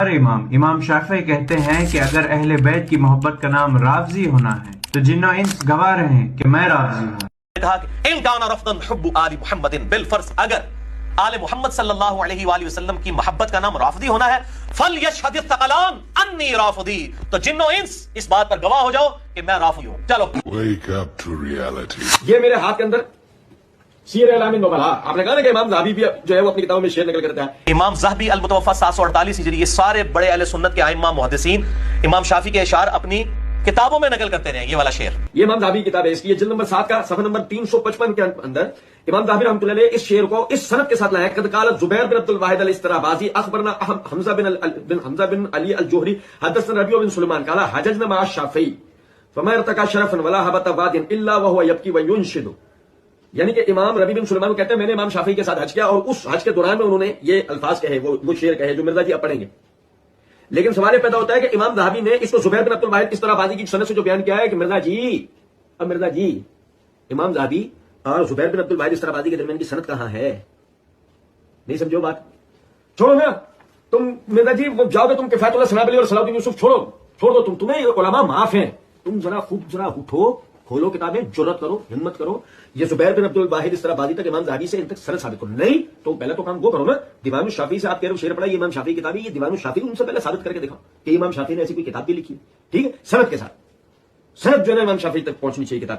ارے امام شافعی کہتے ہیں کہ اگر اہل بیت کی محبت کا نام رافضی ہونا ہے تو جن و انس گواہ رہے ہیں کہ میں رافضی ہوں. کہا کہ ان کان رفضا حب آل محمد بالفرض، اگر آل محمد صلی اللہ علیہ وآلہ وسلم کی محبت کا نام رافضی ہونا ہے، فلیشہد الثقلان انی رافضی، تو جن و انس اس بات پر گواہ ہو جاؤ کہ میں رافضی ہوں. چلو Wake up to reality. یہ میرے ہاتھ کے اندر سیر اعلام النبلاء، آپ نے کہا نا کہ امام ذہبی بھی جو ہے وہ اپنی کتابوں میں شعر نقل کرتا ہے. امام ذہبی المتوفی 748 ہجری، یہ سارے بڑے اہل سنت کے ائمہ محدثین امام شافعی کے اشعار اپنی کتابوں میں نقل کرتے رہے. یہ والا شعر یہ امام ذہبی کی کتاب ہے، اس کی یہ جلد نمبر 7 کا صفحہ نمبر 355 کے اندر امام ذہبی رحمۃ اللہ علیہ اس شعر کو اس سند کے ساتھ لایا ہے. قد قال زبیر بن عبد الواحد الاسترابازی اخبرنا حمزہ بن علی الجوہری حدثنا ربیع بن سلیمان قال حججنا مع الشافعی فما ارتقى شرفا ولا هبط واد الا وهو يبكي وينشد. یعنی کہ امام ربیع بن سلیمان کہتے ہیں میں نے امام شافعی کے ساتھ حج کیا اور اس حج کے دوران میں انہوں نے یہ الفاظ کہے، وہ شعر کہے جو مرزا جی اب پڑھیں گے. لیکن سوال یہ پیدا ہوتا ہے کہ امام ذہبی نے اس کو زبیر بن عبد الواحد استرابازی کی سند سے جو بیان کیا ہے کہ مرزا جی امام ذہبی اور زبیر بن عبد الواحد استرابازی کے درمیان کی سند کہاں ہے؟ نہیں سمجھو بات، چھوڑو نا تم مرزا جی، وہ جاؤ گے تم کفایت اللہ ثناء علی اور صلاح الدین یوسف چھوڑ دو تمہیں علماء معاف ہیں. تم ذرا اٹھو، کھولو کتابیں، جرت کرو، ہمت کرو. یہ زبیر بن عبد الواحد استرابازی تک امام ذہبی سے ان تک سند ثابت کرو. نہیں تو پہلے تو کام وہ کرو نا، دیوان الشافعی سے آپ کہہ رہے ہو شعر پڑھا، یہ امام شافعی کی کتاب ہے، یہ دیوان الشافعی ان سے پہلے ثابت کر کے دکھاؤ کہ امام شافعی نے ایسی کوئی کتاب بھی لکھی ہے. ٹھیک ہے، سند کے ساتھ، سند جو ہے نا امام شافعی تک پہنچنی چاہیے کتاب.